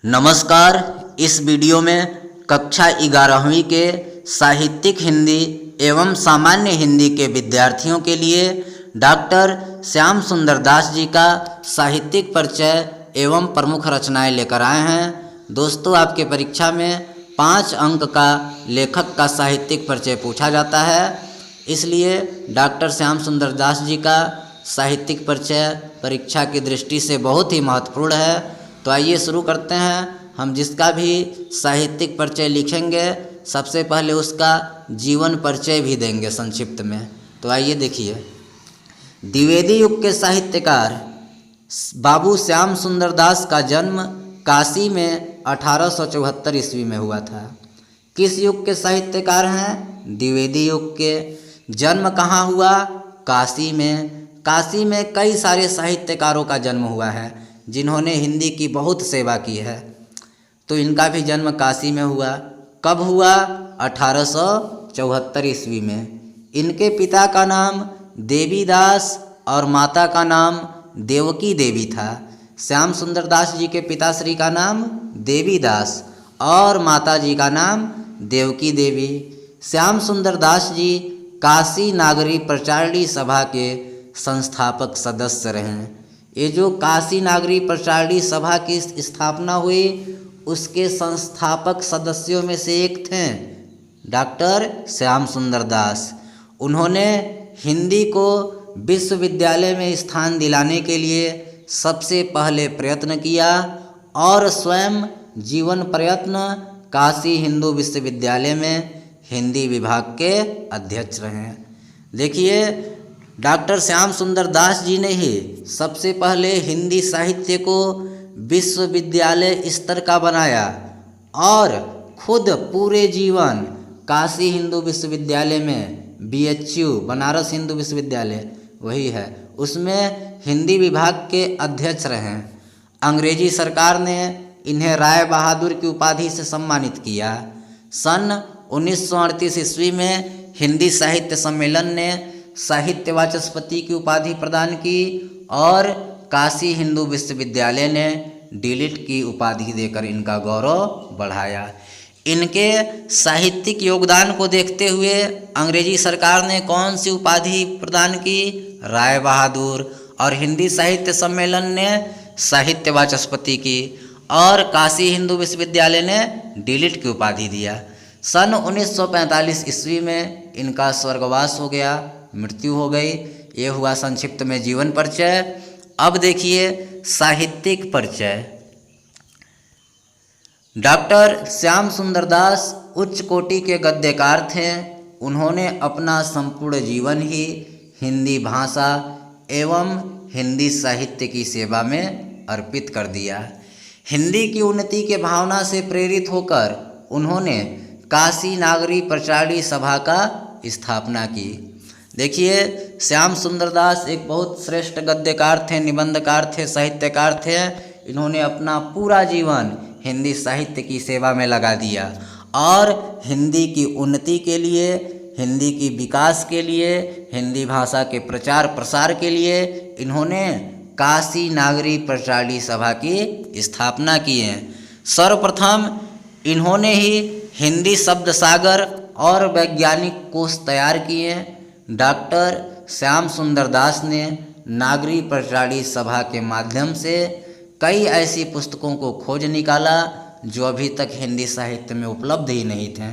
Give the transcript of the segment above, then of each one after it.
नमस्कार। इस वीडियो में कक्षा 11वीं के साहित्यिक हिंदी एवं सामान्य हिंदी के विद्यार्थियों के लिए डॉक्टर श्याम सुंदर दास जी का साहित्यिक परिचय एवं प्रमुख रचनाएं लेकर आए हैं। दोस्तों, आपके परीक्षा में 5 अंक का लेखक का साहित्यिक परिचय पूछा जाता है, इसलिए डॉक्टर श्याम सुंदर दास जी का साहित्यिक परिचय परीक्षा की दृष्टि से बहुत ही महत्वपूर्ण है। तो आइए शुरू करते हैं। हम जिसका भी साहित्यिक परिचय लिखेंगे सबसे पहले उसका जीवन परिचय भी देंगे संक्षिप्त में। तो आइए देखिए, द्विवेदी युग के साहित्यकार बाबू श्याम सुंदर दास का जन्म काशी में 1874 ईस्वी में हुआ था। किस युग के साहित्यकार हैं? द्विवेदी युग के। जन्म कहाँ हुआ? काशी में। काशी में कई सारे साहित्यकारों का जन्म हुआ है जिन्होंने हिंदी की बहुत सेवा की है, तो इनका भी जन्म काशी में हुआ। कब हुआ? 1874 ईस्वी में। इनके पिता का नाम देवीदास और माता का नाम देवकी देवी था। श्याम सुंदर दास जी के पिताश्री का नाम देवीदास और माता जी का नाम देवकी देवी। श्याम सुंदर दास जी काशी नागरी प्रचारणी सभा के संस्थापक सदस्य रहे। ये जो काशी नागरी प्रचारणी सभा की स्थापना हुई उसके संस्थापक सदस्यों में से एक थे डॉक्टर श्याम सुंदर दास। उन्होंने हिंदी को विश्वविद्यालय में स्थान दिलाने के लिए सबसे पहले प्रयत्न किया और स्वयं जीवन प्रयत्न काशी हिंदू विश्वविद्यालय में हिंदी विभाग के अध्यक्ष रहे। देखिए, डॉक्टर श्याम सुंदर दास जी ने ही सबसे पहले हिंदी साहित्य को विश्वविद्यालय स्तर का बनाया और खुद पूरे जीवन काशी हिंदू विश्वविद्यालय में BHU बनारस हिंदू विश्वविद्यालय वही है, उसमें हिंदी विभाग के अध्यक्ष रहे। अंग्रेजी सरकार ने इन्हें राय बहादुर की उपाधि से सम्मानित किया। सन 1938 ईस्वी में हिंदी साहित्य सम्मेलन ने साहित्य वाचस्पति की उपाधि प्रदान की और काशी हिंदू विश्वविद्यालय ने डीलिट की उपाधि देकर इनका गौरव बढ़ाया। इनके साहित्यिक योगदान को देखते हुए अंग्रेजी सरकार ने कौन सी उपाधि प्रदान की? राय बहादुर। और हिंदी साहित्य सम्मेलन ने साहित्य वाचस्पति की और काशी हिंदू विश्वविद्यालय ने डीलिट की उपाधि दिया। सन 1945 ईस्वी में इनका स्वर्गवास हो गया, मृत्यु हो गई। ये हुआ संक्षिप्त में जीवन परिचय। अब देखिए साहित्यिक परिचय। डॉक्टर श्याम सुंदर दास उच्च कोटि के गद्यकार थे। उन्होंने अपना संपूर्ण जीवन ही हिंदी भाषा एवं हिंदी साहित्य की सेवा में अर्पित कर दिया। हिंदी की उन्नति के भावना से प्रेरित होकर उन्होंने काशी नागरी प्रचारणी सभा का स्थापना की। देखिए, श्याम सुंदर दास एक बहुत श्रेष्ठ गद्यकार थे, निबंधकार थे, साहित्यकार थे। इन्होंने अपना पूरा जीवन हिंदी साहित्य की सेवा में लगा दिया और हिंदी की उन्नति के लिए, हिंदी की विकास के लिए, हिंदी भाषा के प्रचार प्रसार के लिए इन्होंने काशी नागरी प्रचारणी सभा की स्थापना की है। सर्वप्रथम इन्होंने ही हिंदी शब्द सागर और वैज्ञानिक कोश तैयार किए। डॉक्टर श्याम सुंदर दास ने नागरी प्रचारणी सभा के माध्यम से कई ऐसी पुस्तकों को खोज निकाला जो अभी तक हिंदी साहित्य में उपलब्ध ही नहीं थे।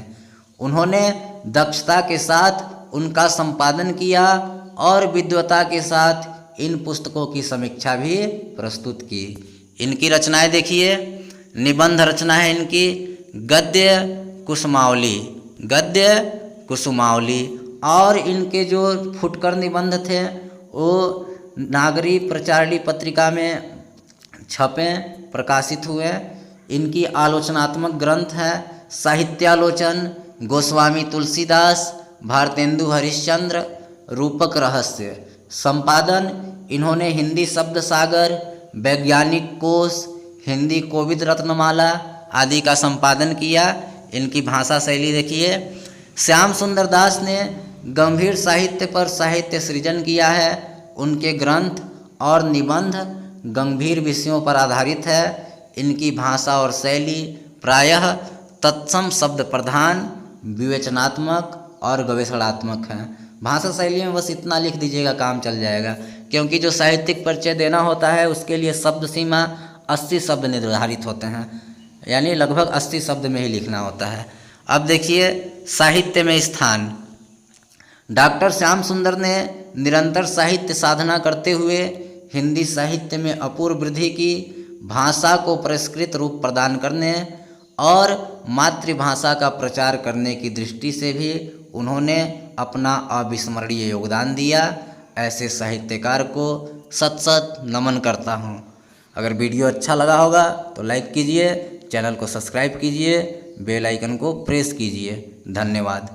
उन्होंने दक्षता के साथ उनका संपादन किया और विद्वता के साथ इन पुस्तकों की समीक्षा भी प्रस्तुत की। इनकी रचनाएं देखिए। निबंध रचना है इनकी गद्य कुसुमावली, गद्य कुसुमावली। और इनके जो फुटकर निबंध थे वो नागरी प्रचारणी पत्रिका में छपे, प्रकाशित हुए। इनकी आलोचनात्मक ग्रंथ है साहित्यालोचन, गोस्वामी तुलसीदास, भारतेंदु हरिश्चंद्र, रूपक रहस्य। संपादन इन्होंने हिंदी शब्द सागर, वैज्ञानिक कोश, हिंदी कोविद रत्नमाला आदि का संपादन किया। इनकी भाषा शैली देखिए। श्याम सुंदर दास ने गंभीर साहित्य पर साहित्य सृजन किया है। उनके ग्रंथ और निबंध गंभीर विषयों पर आधारित है। इनकी भाषा और शैली प्रायः तत्सम शब्द प्रधान, विवेचनात्मक और गवेषणात्मक है। भाषा शैली में बस इतना लिख दीजिएगा, काम चल जाएगा, क्योंकि जो साहित्यिक परिचय देना होता है उसके लिए शब्द सीमा 80 शब्द निर्धारित होते हैं, यानी लगभग 80 शब्द में ही लिखना होता है। अब देखिए साहित्य में स्थान। डॉक्टर श्याम सुंदर ने निरंतर साहित्य साधना करते हुए हिंदी साहित्य में अपूर्व वृद्धि की, भाषा को परिष्कृत रूप प्रदान करने और मातृभाषा का प्रचार करने की दृष्टि से भी उन्होंने अपना अविस्मरणीय योगदान दिया। ऐसे साहित्यकार को सत सत नमन करता हूँ। अगर वीडियो अच्छा लगा होगा तो लाइक कीजिए, चैनल को सब्सक्राइब कीजिए, बेल आइकन को प्रेस कीजिए। धन्यवाद।